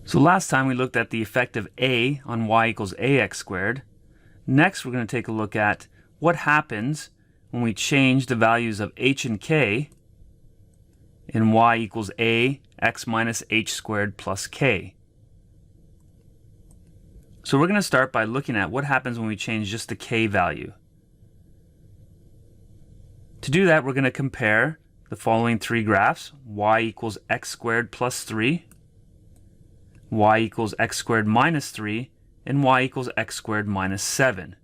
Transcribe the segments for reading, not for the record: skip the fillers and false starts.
So last time we looked at the effect of a on y equals ax squared. Next we're going to take a look at what happens when we change the values of h and k in y equals a x minus h squared plus k. So we're going to start by looking at what happens when we change just the k value. To do that, we're going to compare the following three graphs: y equals x squared plus 3, y equals x squared minus 3, and y equals x squared minus 7.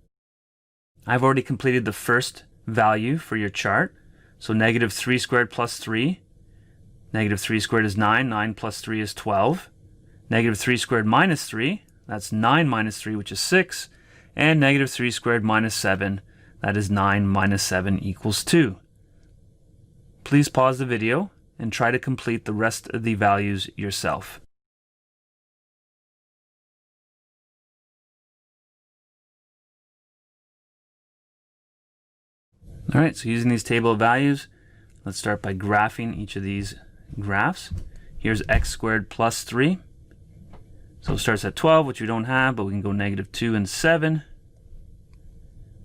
I've already completed the first value for your chart. So negative 3 squared plus 3. Negative 3 squared is 9. 9 plus 3 is 12. Negative 3 squared minus 3. That's 9 minus 3, which is 6. And negative 3 squared minus 7. That is 9 minus 7 equals 2. Please pause the video and try to complete the rest of the values yourself. Alright, so using these table of values, let's start by graphing each of these graphs. Here's x squared plus 3. So it starts at 12, which we don't have, but we can go negative 2 and 7,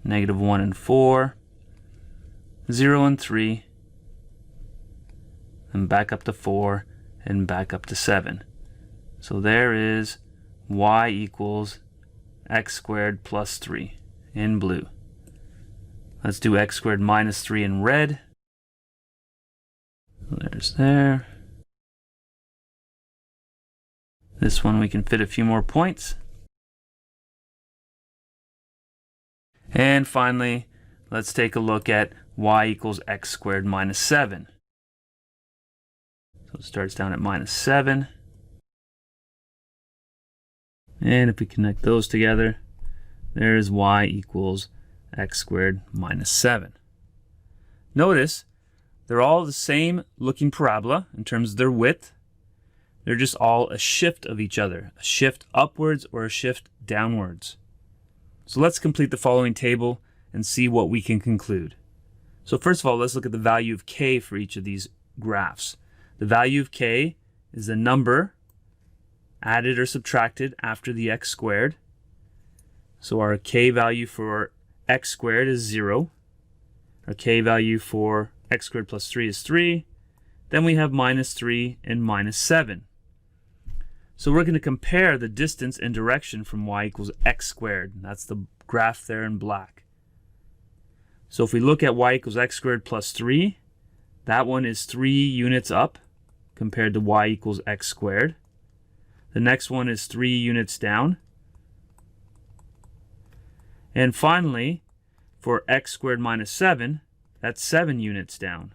negative 1 and 4, 0 and 3, and back up to 4, and back up to 7. So there is y equals x squared plus 3 in blue. Let's do x squared minus 3 in red. There's there. This one we can fit a few more points. And finally, let's take a look at y equals x squared minus 7. So it starts down at minus 7. And if we connect those together, there's y equals x squared minus 7. Notice they're all the same looking parabola in terms of their width. They're just all a shift of each other, a shift upwards or a shift downwards. So let's complete the following table and see what we can conclude. So first of all, let's look at the value of k for each of these graphs. The value of k is the number added or subtracted after the x squared. So our k value for x squared is 0. Our k value for x squared plus 3 is 3. Then we have minus 3 and minus 7. So we're going to compare the distance and direction from y equals x squared. That's the graph there in black. So if we look at y equals x squared plus 3, that one is 3 units up compared to y equals x squared. The next one is 3 units down. And finally, for x squared minus 7, that's 7 units down.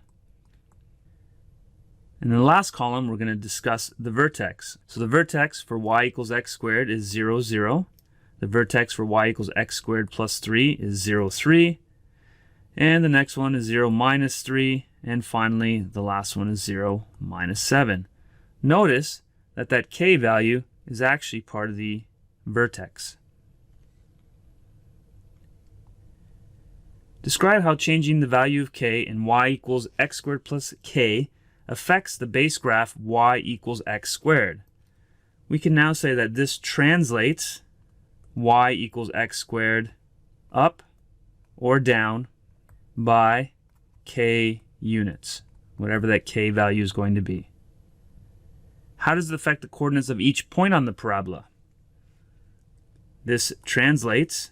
In the last column, we're going to discuss the vertex. So the vertex for y equals x squared is 0, 0. The vertex for y equals x squared plus 3 is 0, 3. And the next one is 0 minus 3. And finally, the last one is 0 minus 7. Notice that that k value is actually part of the vertex. Describe how changing the value of k in y equals x squared plus k affects the base graph y equals x squared. We can now say that this translates y equals x squared up or down by k units, whatever that k value is going to be. How does it affect the coordinates of each point on the parabola? This translates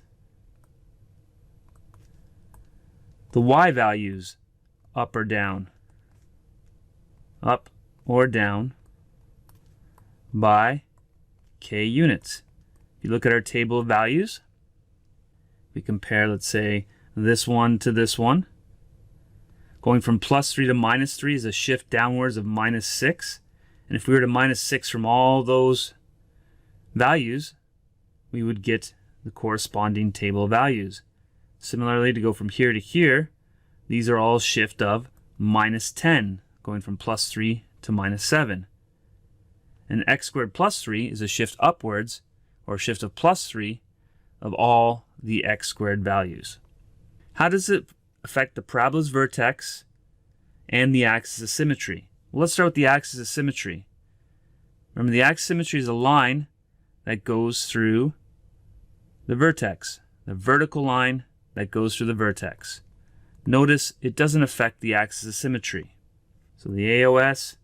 the y values up or down by k units. If you look at our table of values, we compare, let's say, this one to this one. Going from plus 3 to minus 3 is a shift downwards of minus 6. And if we were to minus 6 from all those values, we would get the corresponding table of values. Similarly, to go from here to here, these are all shift of minus 10, going from plus 3 to minus 7. And x squared plus 3 is a shift upwards, or shift of plus 3, of all the x squared values. How does it affect the parabola's vertex and the axis of symmetry? Well, let's start with the axis of symmetry. Remember, the axis symmetry is a line that goes through the vertex, the vertical line that goes through the vertex. Notice it doesn't affect the axis of symmetry. So the AOS,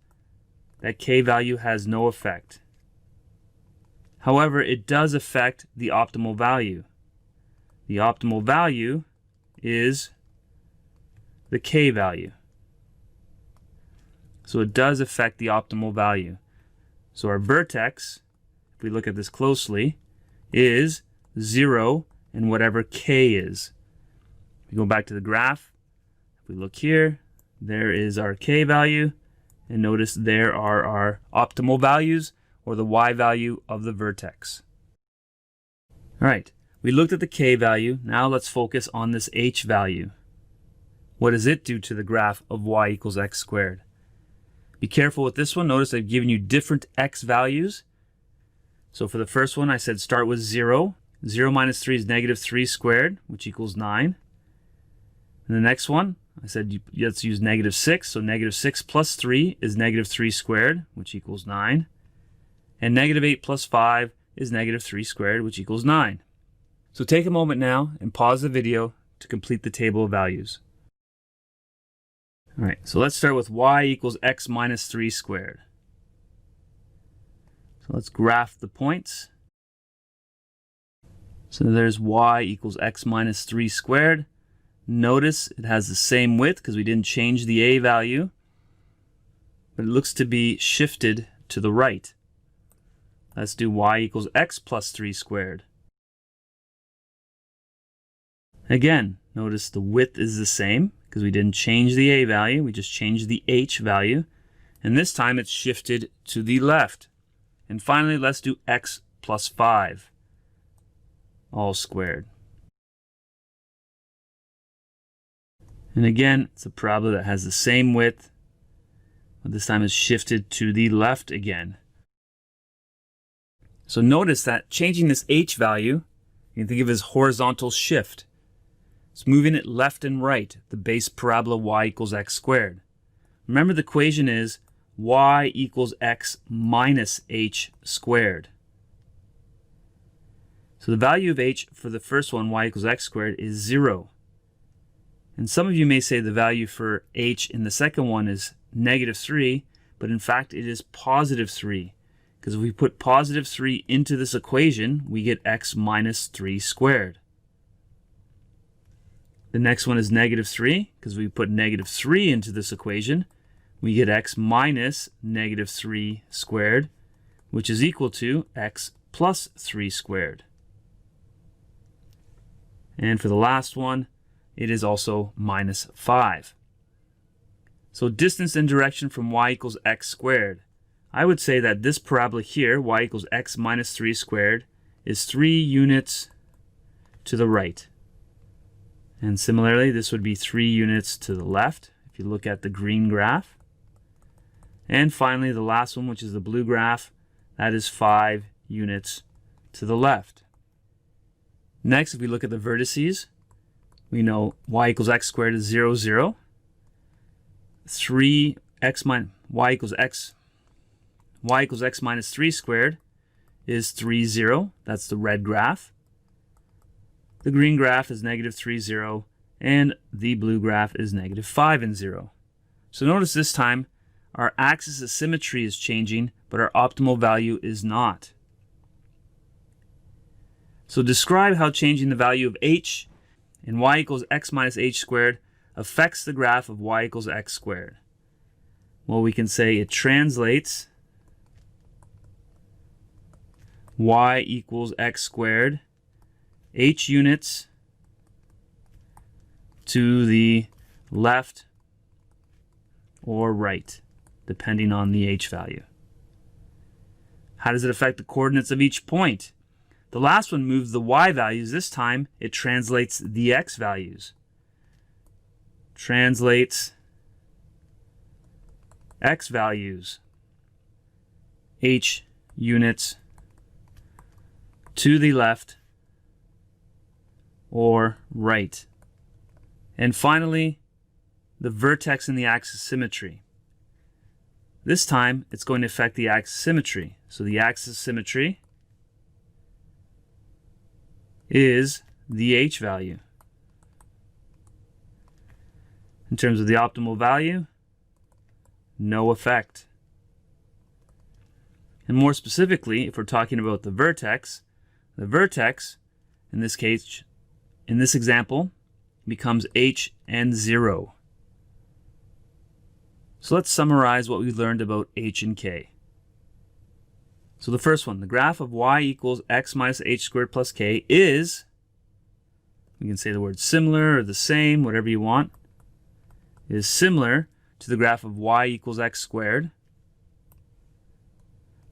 that K value has no effect. However, it does affect the optimal value. The optimal value is the K value. So it does affect the optimal value. So our vertex, if we look at this closely, is 0 and whatever K is. We go back to the graph. If we look here, there is our K value. And notice there are our optimal values, or the Y value of the vertex. All right, we looked at the K value. Now let's focus on this H value. What does it do to the graph of Y equals X squared? Be careful with this one. Notice I've given you different X values. So for the first one, I said start with 0. 0 minus 3 is negative 3 squared, which equals 9. And the next one, I said let's use negative 6. So negative 6 plus 3 is negative 3 squared, which equals 9. And negative 8 plus 5 is negative 3 squared, which equals 9. So take a moment now and pause the video to complete the table of values. All right, so let's start with y equals x minus 3 squared. So let's graph the points. So there's y equals x minus 3 squared. Notice it has the same width because we didn't change the a value, but it looks to be shifted to the right. Let's do y equals x plus 3 squared. Again, notice the width is the same because we didn't change the a value, we just changed the h value. And this time it's shifted to the left. And finally, let's do x plus 5, all squared. And again, it's a parabola that has the same width, but this time it's shifted to the left again. So notice that changing this h value, you can think of it as horizontal shift. It's moving it left and right, the base parabola y equals x squared. Remember, the equation is y equals x minus h squared. So the value of h for the first one, y equals x squared, is 0. And some of you may say the value for h in the second one is negative 3, but in fact it is positive 3. Because if we put positive 3 into this equation, we get x minus 3 squared. The next one is negative 3, because we put negative 3 into this equation, we get x minus negative 3 squared, which is equal to x plus 3 squared. And for the last one, it is also minus 5. So distance and direction from y equals x squared. I would say that this parabola here, y equals x minus 3 squared, is 3 units to the right. And similarly, this would be 3 units to the left, if you look at the green graph. And finally, the last one, which is the blue graph, that is 5 units to the left. Next, if we look at the vertices, we know y equals x squared is 0, 0. y equals x minus 3 squared is 3, 0. That's the red graph. The green graph is negative 3, 0. And the blue graph is negative 5 and 0. So notice this time our axis of symmetry is changing, but our optimal value is not. So describe how changing the value of h in y equals x minus h squared affects the graph of y equals x squared. Well, we can say it translates y equals x squared, h units to the left or right, depending on the h value. How does it affect the coordinates of each point? The last one moves the y values. This time it translates the x values. Translates x values, h units to the left or right. And finally, the vertex and the axis symmetry. This time, it's going to affect the axis symmetry. So the axis symmetry is the h value. In terms of the optimal value, no effect. And more specifically, if we're talking about the vertex in this case, in this example, becomes h and 0. So let's summarize what we learned about h and k. So the first one, the graph of y equals x minus h squared plus k is, we can say the word similar or the same, whatever you want, is similar to the graph of y equals x squared,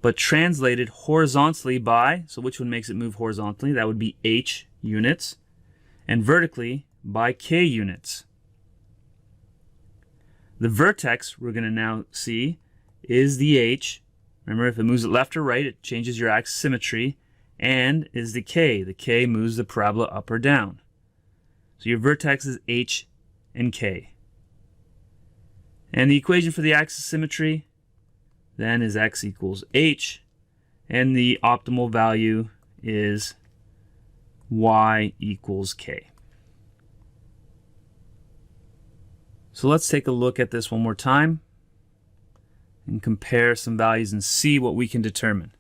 but translated horizontally by, so which one makes it move horizontally? That would be h units, and vertically by k units. The vertex we're going to now see is the h. Remember, if it moves it left or right, it changes your axis symmetry, and is the k. The k moves the parabola up or down. So your vertex is h and k. And the equation for the axis symmetry then is x equals h, and the optimal value is y equals k. So let's take a look at this one more time and compare some values and see what we can determine.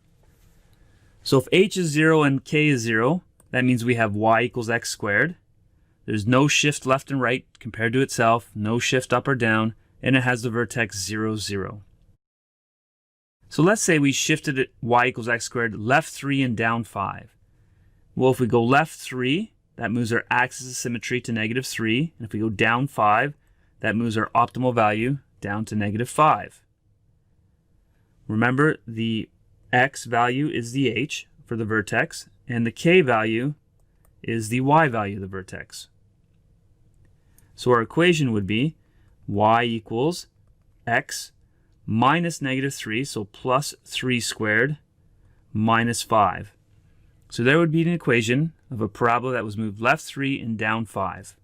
So if h is 0 and k is 0, that means we have y equals x squared. There's no shift left and right compared to itself, no shift up or down, and it has the vertex 0, 0. So let's say we shifted it y equals x squared left 3 and down 5. Well, if we go left 3, that moves our axis of symmetry to negative 3, and if we go down 5, that moves our optimal value down to negative 5. Remember, the x value is the h for the vertex, and the k value is the y value of the vertex. So our equation would be y equals x minus negative 3, so plus 3 squared, minus 5. So there would be an equation of a parabola that was moved left 3 and down 5.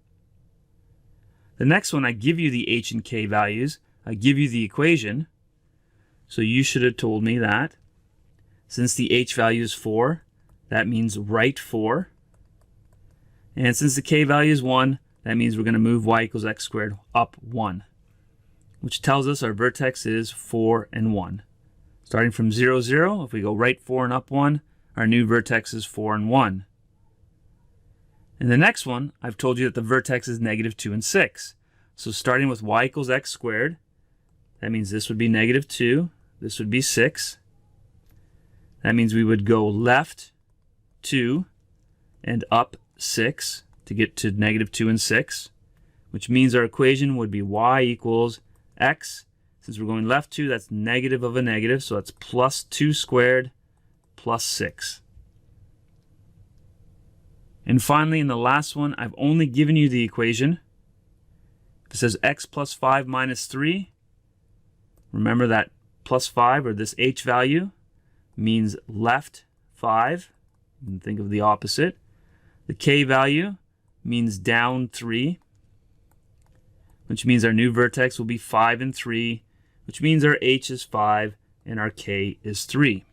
The next one, I give you the h and k values. I give you the equation. So you should have told me that since the h value is 4, that means right 4. And since the k value is 1, that means we're going to move y equals x squared up 1, which tells us our vertex is 4 and 1. Starting from 0, 0, if we go right 4 and up 1, our new vertex is 4 and 1. In the next one, I've told you that the vertex is negative 2 and 6. So starting with y equals x squared, that means this would be negative 2, this would be 6. That means we would go left 2 and up 6 to get to negative 2 and 6, which means our equation would be y equals x. Since we're going left 2, that's negative of a negative, so that's plus 2 squared plus 6. And finally, in the last one, I've only given you the equation. If it says x plus 5 minus 3, remember that plus 5, or this h value, means left 5. You can think of the opposite. The k value means down 3, which means our new vertex will be 5 and 3, which means our h is 5 and our k is 3.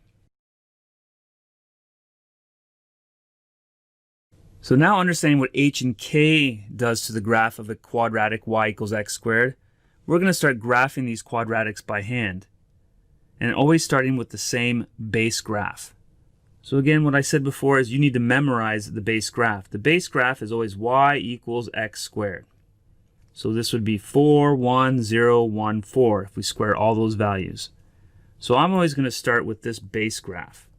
So now understanding what h and k does to the graph of a quadratic y equals x squared, we're going to start graphing these quadratics by hand, and always starting with the same base graph. So again, what I said before is you need to memorize the base graph. The base graph is always y equals x squared. So this would be 4, 1, 0, 1, 4 if we square all those values. So I'm always going to start with this base graph.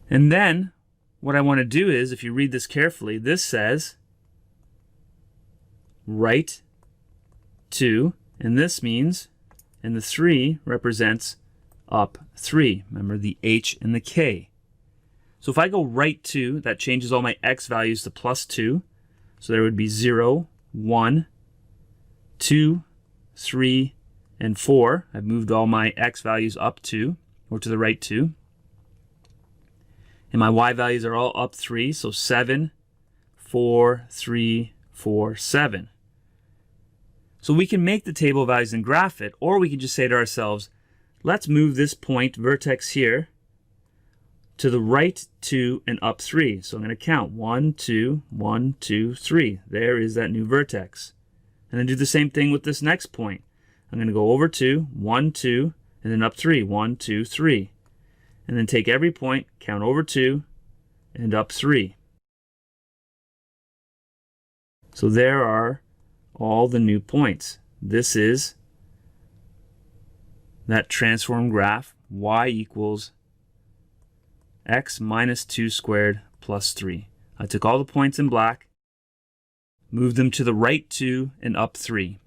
And then what I want to do is, if you read this carefully, this says right 2, and this means, and the 3 represents up 3. Remember the h and the k. So if I go right 2, that changes all my x values to plus 2. So there would be 0, 1, 2, 3, and 4. I've moved all my x values up 2, or to the right 2. And my y values are all up 3, so 7, 4, 3, 4, 7. So we can make the table of values and graph it, or we can just say to ourselves, let's move this point, vertex here, to the right 2 and up 3. So I'm going to count 1, 2, 1, 2, 3. There is that new vertex. And then do the same thing with this next point. I'm going to go over 2, 1, 2, and then up 3, 1, 2, 3. And then take every point, count over 2, and up 3. So there are all the new points. This is that transform graph, y equals x minus 2 squared plus 3. I took all the points in black, moved them to the right 2 and up 3.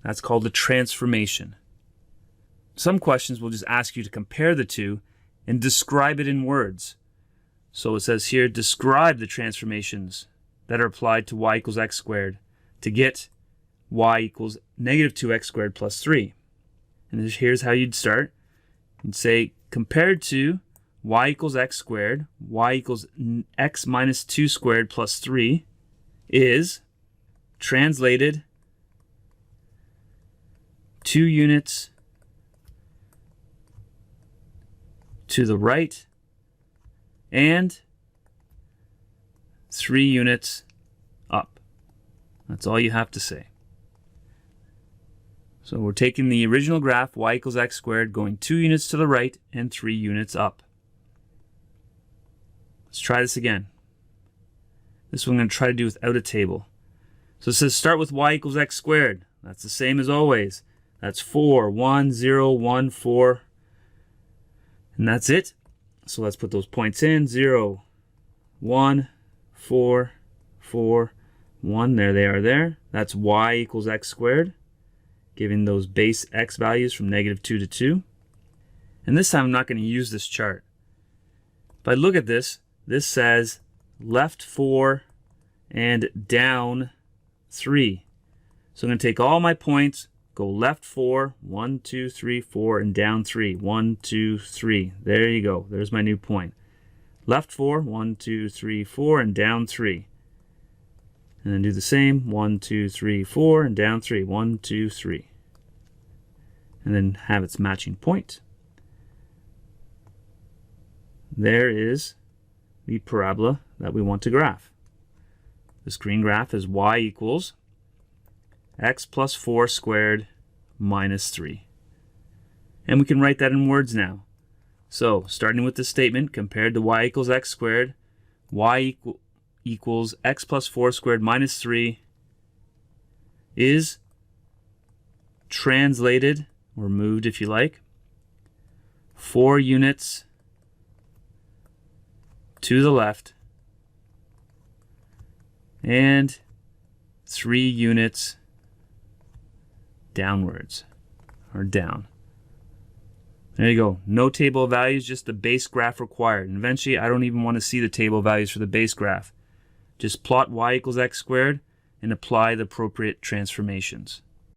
That's called a transformation. Some questions will just ask you to compare the two and describe it in words. So it says here, describe the transformations that are applied to y equals x squared to get y equals negative 2x squared plus 3. And here's how you'd start. You'd say, compared to y equals x squared, y equals x minus 2 squared plus 3 is translated 2 units to the right and 3 units up. That's all you have to say. So we're taking the original graph, y equals x squared, going 2 units to the right and 3 units up. Let's try this again. This one I'm going to try to do without a table. So it says start with y equals x squared. That's the same as always. That's 4, 1, 0, 1, 4. And that's it. So let's put those points in. 0, 1, 4, 4, 1. There they are there. That's y equals x squared, giving those base x values from negative 2 to 2. And this time I'm not going to use this chart. If I look at this, this says left 4 and down 3. So I'm going to take all my points, go left 4, 1, 2, 3, 4, and down 3. 1, 2, 3. There you go. There's my new point. Left 4, 1, 2, 3, 4, and down 3. And then do the same. 1, 2, 3, 4, and down 3. 1, 2, 3. And then have its matching point. There is the parabola that we want to graph. This green graph is y equals x plus 4 squared minus 3. And we can write that in words now. So, starting with the statement, compared to y equals x squared, y equals x plus 4 squared minus 3 is translated, or moved if you like, 4 units to the left and 3 units downwards, or down. There you go. No table of values, just the base graph required. And eventually, I don't even want to see the table of values for the base graph. Just plot y equals x squared and apply the appropriate transformations.